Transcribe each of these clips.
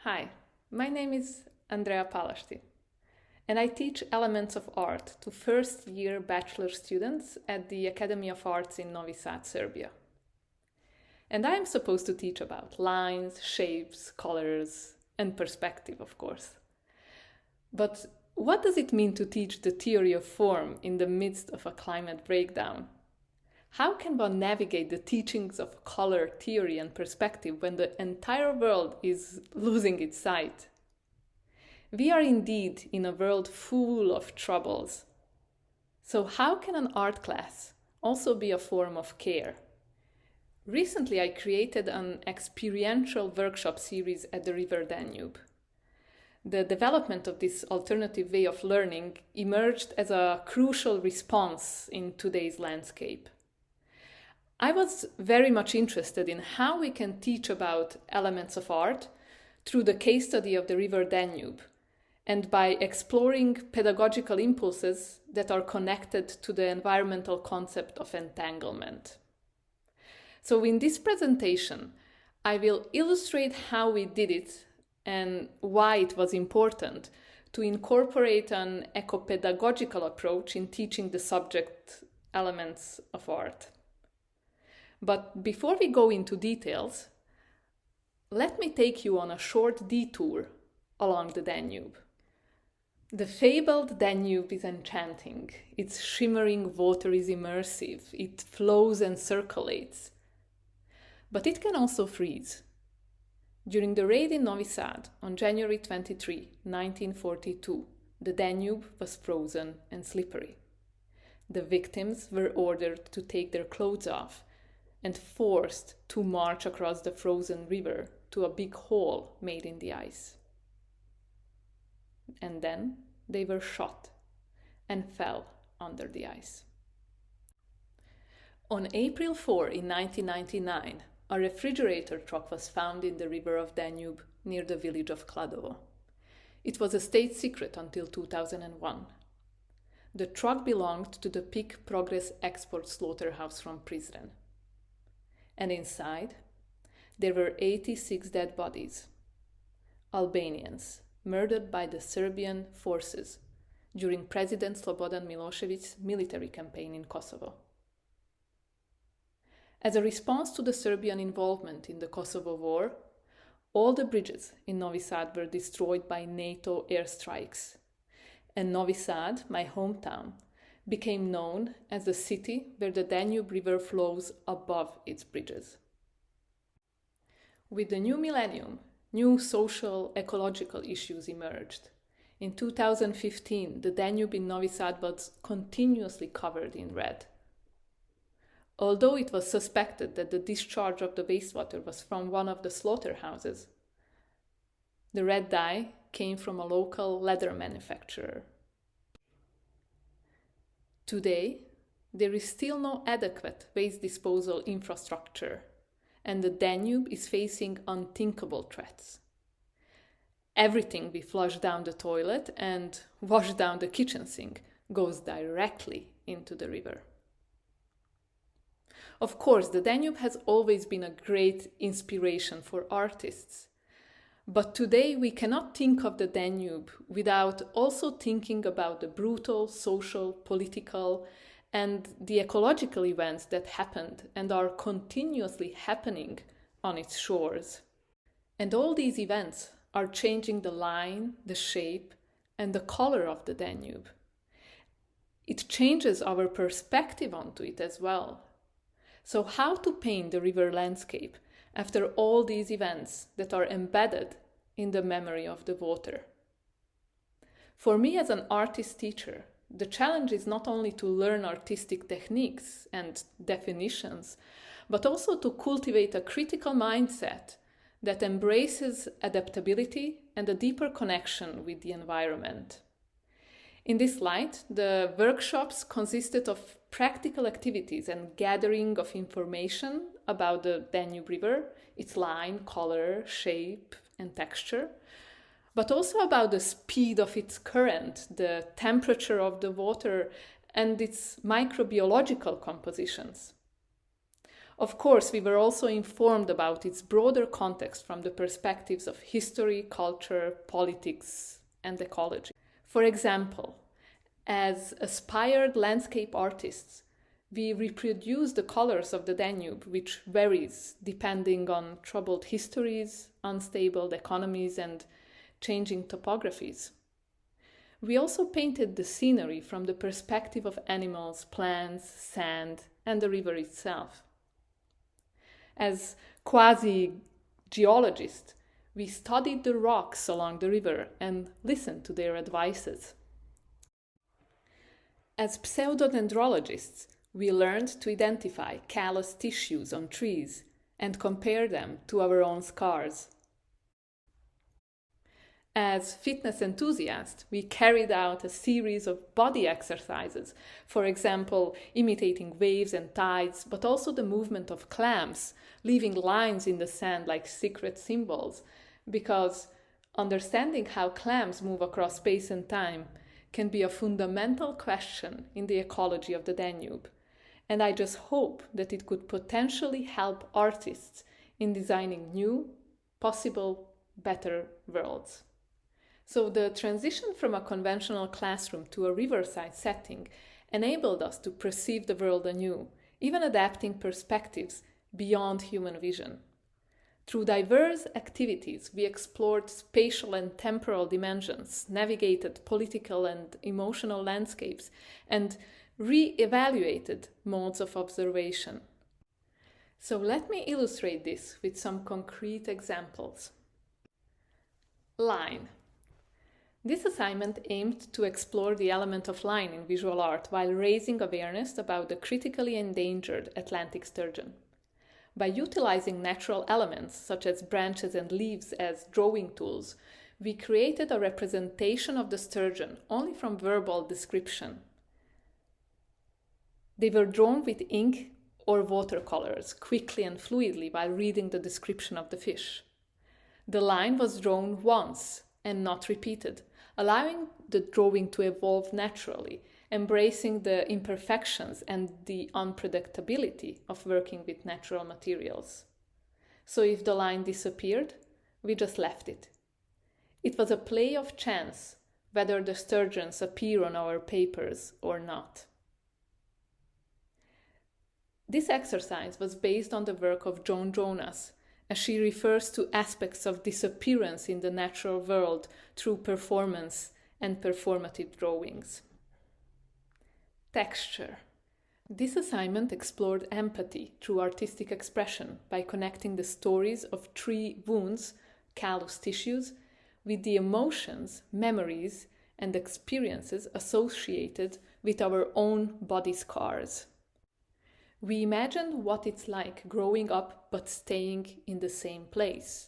Hi, my name is Andrea Palašti, and I teach elements of art to first-year bachelor students at the Academy of Arts in Novi Sad, Serbia. And I am supposed to teach about lines, shapes, colors, and perspective, of course. But what does it mean to teach the theory of form in the midst of a climate breakdown? How can one navigate the teachings of color, theory, and perspective when the entire world is losing its sight? We are indeed in a world full of troubles. So how can an art class also be a form of care? Recently, I created an experiential workshop series at the River Danube. The development of this alternative way of learning emerged as a crucial response in today's landscape. I was very much interested in how we can teach about elements of art through the case study of the River Danube and by exploring pedagogical impulses that are connected to the environmental concept of entanglement. So in this presentation, I will illustrate how we did it and why it was important to incorporate an eco-pedagogical approach in teaching the subject elements of art. But before we go into details, let me take you on a short detour along the Danube. The fabled Danube is enchanting. Its shimmering water is immersive. It flows and circulates. But it can also freeze. During the raid in Novi Sad on January 23, 1942, the Danube was frozen and slippery. The victims were ordered to take their clothes off and forced to march across the frozen river to a big hole made in the ice. And then they were shot and fell under the ice. On April 4 in 1999, a refrigerator truck was found in the river of Danube near the village of Kladovo. It was a state secret until 2001. The truck belonged to the Pig Progress Export Slaughterhouse from Prizren. And inside, there were 86 dead bodies, Albanians murdered by the Serbian forces during President Slobodan Milosevic's military campaign in Kosovo. As a response to the Serbian involvement in the Kosovo War, all the bridges in Novi Sad were destroyed by NATO airstrikes, and Novi Sad, my hometown, became known as the city where the Danube River flows above its bridges. With the new millennium, new social, ecological issues emerged. In 2015, the Danube in Novi Sad was continuously covered in red. Although it was suspected that the discharge of the wastewater was from one of the slaughterhouses, the red dye came from a local leather manufacturer. Today, there is still no adequate waste disposal infrastructure, and the Danube is facing unthinkable threats. Everything we flush down the toilet and wash down the kitchen sink goes directly into the river. Of course, the Danube has always been a great inspiration for artists. But today we cannot think of the Danube without also thinking about the brutal social, political, and the ecological events that happened and are continuously happening on its shores. And all these events are changing the line, the shape, and the color of the Danube. It changes our perspective onto it as well. So how to paint the river landscape after all these events that are embedded in the memory of the water? For me as an artist teacher, the challenge is not only to learn artistic techniques and definitions, but also to cultivate a critical mindset that embraces adaptability and a deeper connection with the environment. In this light, the workshops consisted of practical activities and gathering of information about the Danube River, its line, color, shape, and texture, but also about the speed of its current, the temperature of the water, and its microbiological compositions. Of course, we were also informed about its broader context from the perspectives of history, culture, politics, and ecology. For example, as aspired landscape artists, we reproduce the colors of the Danube, which varies depending on troubled histories, unstable economies, and changing topographies. We also painted the scenery from the perspective of animals, plants, sand, and the river itself. As quasi-geologists, we studied the rocks along the river and listened to their advices. As pseudodendrologists, we learned to identify callus tissues on trees and compare them to our own scars. As fitness enthusiasts, we carried out a series of body exercises, for example, imitating waves and tides, but also the movement of clams, leaving lines in the sand like secret symbols, because understanding how clams move across space and time can be a fundamental question in the ecology of the Danube. And I just hope that it could potentially help artists in designing new, possible, better worlds. So the transition from a conventional classroom to a riverside setting enabled us to perceive the world anew, even adapting perspectives beyond human vision. Through diverse activities, we explored spatial and temporal dimensions, navigated political and emotional landscapes, and re-evaluated modes of observation. So let me illustrate this with some concrete examples. Line. This assignment aimed to explore the element of line in visual art while raising awareness about the critically endangered Atlantic sturgeon. By utilizing natural elements such as branches and leaves as drawing tools, we created a representation of the sturgeon only from verbal description. They were drawn with ink or watercolors, quickly and fluidly while reading the description of the fish. The line was drawn once and not repeated, allowing the drawing to evolve naturally, embracing the imperfections and the unpredictability of working with natural materials. So if the line disappeared, we just left it. It was a play of chance whether the sturgeons appear on our papers or not. This exercise was based on the work of Joan Jonas, as she refers to aspects of disappearance in the natural world through performance and performative drawings. Texture. This assignment explored empathy through artistic expression by connecting the stories of tree wounds, callus tissues, with the emotions, memories, and experiences associated with our own body scars. We imagined what it's like growing up but staying in the same place.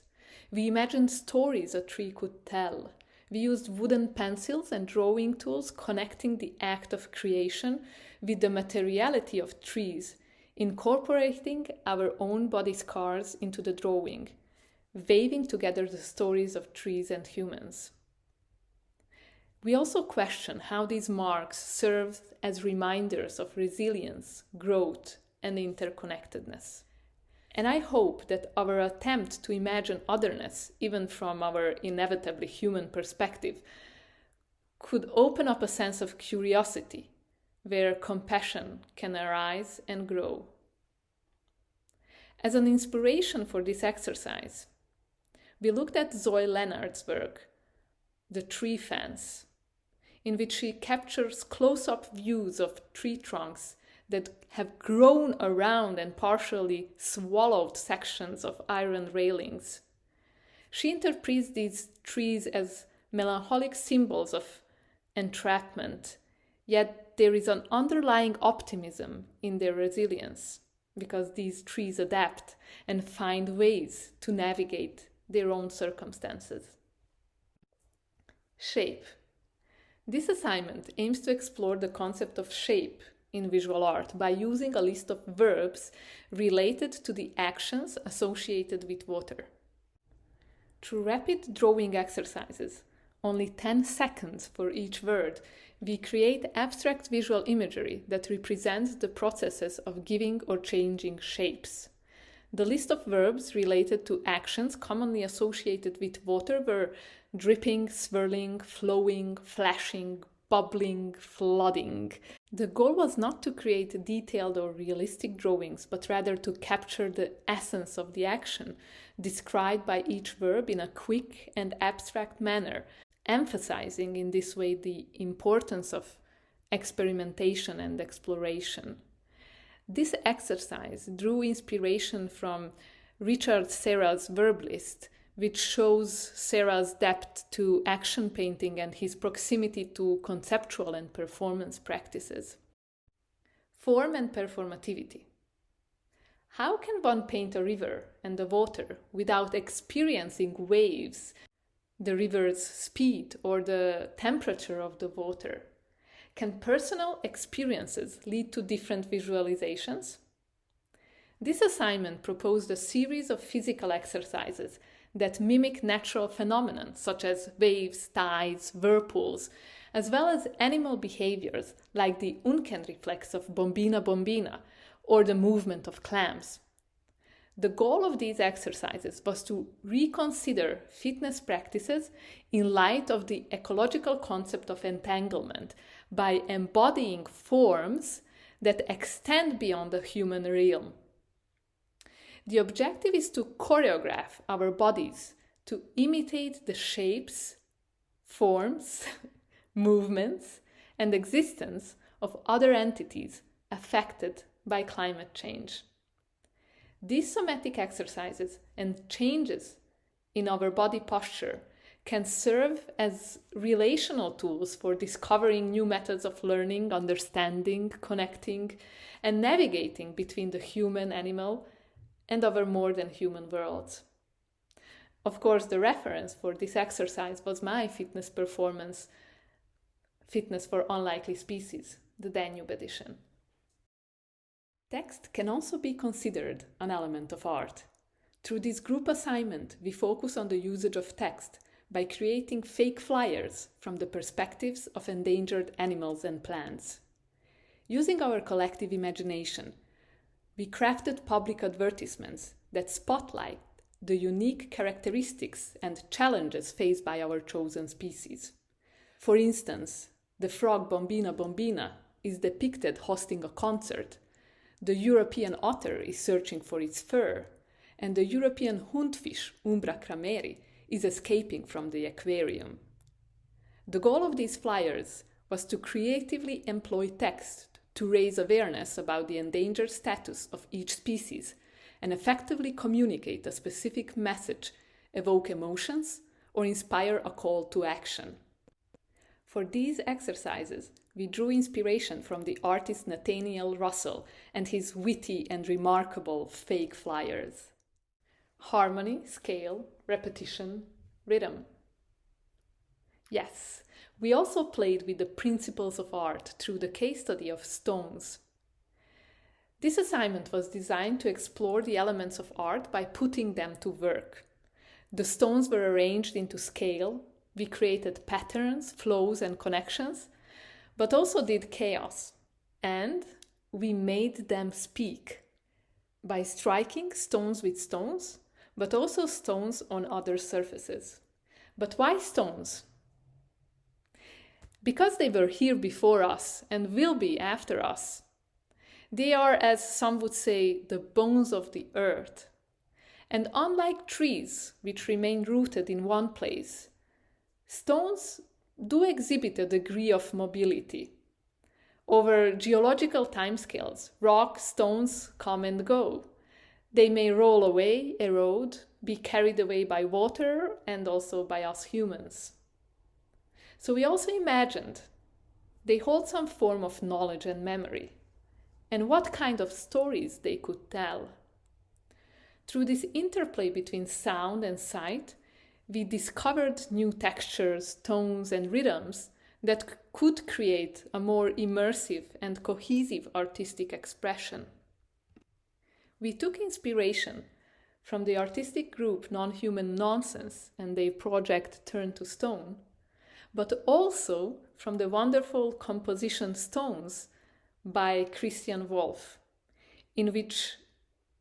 We imagined stories a tree could tell. We used wooden pencils and drawing tools connecting the act of creation with the materiality of trees, incorporating our own body scars into the drawing, weaving together the stories of trees and humans. We also question how these marks serve as reminders of resilience, growth, and interconnectedness. And I hope that our attempt to imagine otherness, even from our inevitably human perspective, could open up a sense of curiosity, where compassion can arise and grow. As an inspiration for this exercise, we looked at Zoe Leonard's work, The Tree Fence, in which she captures close-up views of tree trunks that have grown around and partially swallowed sections of iron railings. She interprets these trees as melancholic symbols of entrapment, yet there is an underlying optimism in their resilience, because these trees adapt and find ways to navigate their own circumstances. Shape. This assignment aims to explore the concept of shape in visual art by using a list of verbs related to the actions associated with water. Through rapid drawing exercises only 10 seconds for each word, we create abstract visual imagery that represents the processes of giving or changing shapes. The list of verbs related to actions commonly associated with water were dripping, swirling, flowing, flashing, bubbling, flooding. The goal was not to create detailed or realistic drawings, but rather to capture the essence of the action, described by each verb in a quick and abstract manner, emphasizing in this way the importance of experimentation and exploration. This exercise drew inspiration from Richard Serra's verb list, which shows Serra's depth to action painting and his proximity to conceptual and performance practices. Form and performativity. How can one paint a river and the water without experiencing waves, the river's speed, or the temperature of the water? Can personal experiences lead to different visualizations? This assignment proposed a series of physical exercises that mimic natural phenomena such as waves, tides, whirlpools, as well as animal behaviors like the unken reflex of bombina bombina or the movement of clams. The goal of these exercises was to reconsider fitness practices in light of the ecological concept of entanglement by embodying forms that extend beyond the human realm. The objective is to choreograph our bodies to imitate the shapes, forms, movements, and existence of other entities affected by climate change. These somatic exercises and changes in our body posture can serve as relational tools for discovering new methods of learning, understanding, connecting, and navigating between the human, animal, and our more than human worlds. Of course, the reference for this exercise was my fitness performance, Fitness for Unlikely Species, the Danube edition. Text can also be considered an element of art. Through this group assignment, we focus on the usage of text by creating fake flyers from the perspectives of endangered animals and plants. Using our collective imagination, we crafted public advertisements that spotlight the unique characteristics and challenges faced by our chosen species. For instance, the frog Bombina bombina is depicted hosting a concert, the European otter is searching for its fur, and the European huntfish Umbra crameri is escaping from the aquarium. The goal of these flyers was to creatively employ text to raise awareness about the endangered status of each species and effectively communicate a specific message, evoke emotions, or inspire a call to action. For these exercises, we drew inspiration from the artist Nathaniel Russell and his witty and remarkable fake flyers. Harmony, scale, repetition, rhythm. Yes, we also played with the principles of art through the case study of stones. This assignment was designed to explore the elements of art by putting them to work. The stones were arranged into scale, we created patterns, flows, and connections, but also did chaos, and we made them speak by striking stones with stones, but also stones on other surfaces. But why stones? Because they were here before us and will be after us. They are, as some would say, the bones of the earth. And unlike trees, which remain rooted in one place, stones do exhibit a degree of mobility. Over geological timescales, rocks, stones come and go. They may roll away, erode, be carried away by water and also by us humans. So we also imagined they hold some form of knowledge and memory, and what kind of stories they could tell. Through this interplay between sound and sight, we discovered new textures, tones, and rhythms that could create a more immersive and cohesive artistic expression. We took inspiration from the artistic group Non-Human Nonsense and their project Turn to Stone, but also from the wonderful composition Stones by Christian Wolff, in which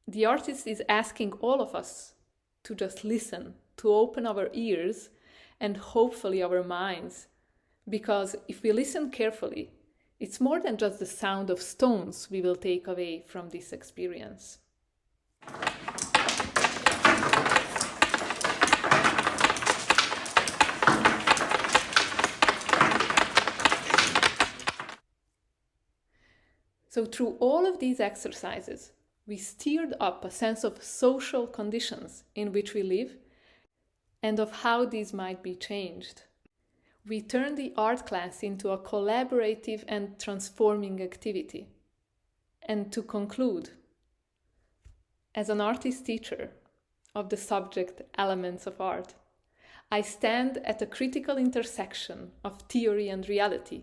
the artist is asking all of us to just listen, to open our ears and hopefully our minds, because if we listen carefully, it's more than just the sound of stones we will take away from this experience. So through all of these exercises, we stirred up a sense of social conditions in which we live and of how these might be changed. We turned the art class into a collaborative and transforming activity. And to conclude, as an artist teacher of the subject Elements of Art, I stand at a critical intersection of theory and reality,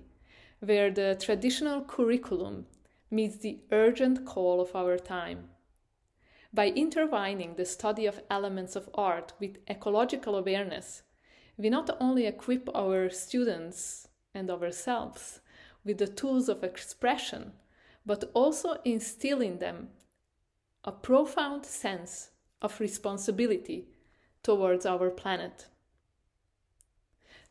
where the traditional curriculum meets the urgent call of our time. By intertwining the study of elements of art with ecological awareness, we not only equip our students and ourselves with the tools of expression, but also instill in them a profound sense of responsibility towards our planet.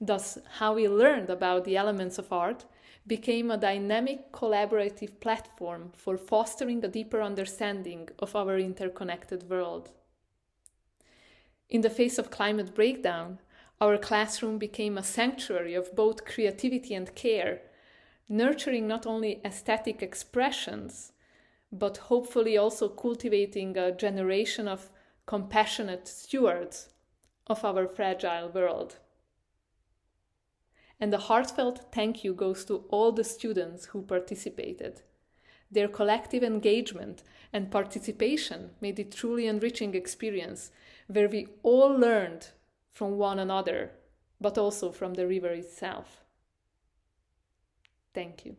Thus, how we learned about the elements of art became a dynamic collaborative platform for fostering a deeper understanding of our interconnected world. In the face of climate breakdown, our classroom became a sanctuary of both creativity and care, nurturing not only aesthetic expressions, but hopefully also cultivating a generation of compassionate stewards of our fragile world. And a heartfelt thank you goes to all the students who participated. Their collective engagement and participation made it truly enriching experience where we all learned from one another, but also from the river itself. Thank you.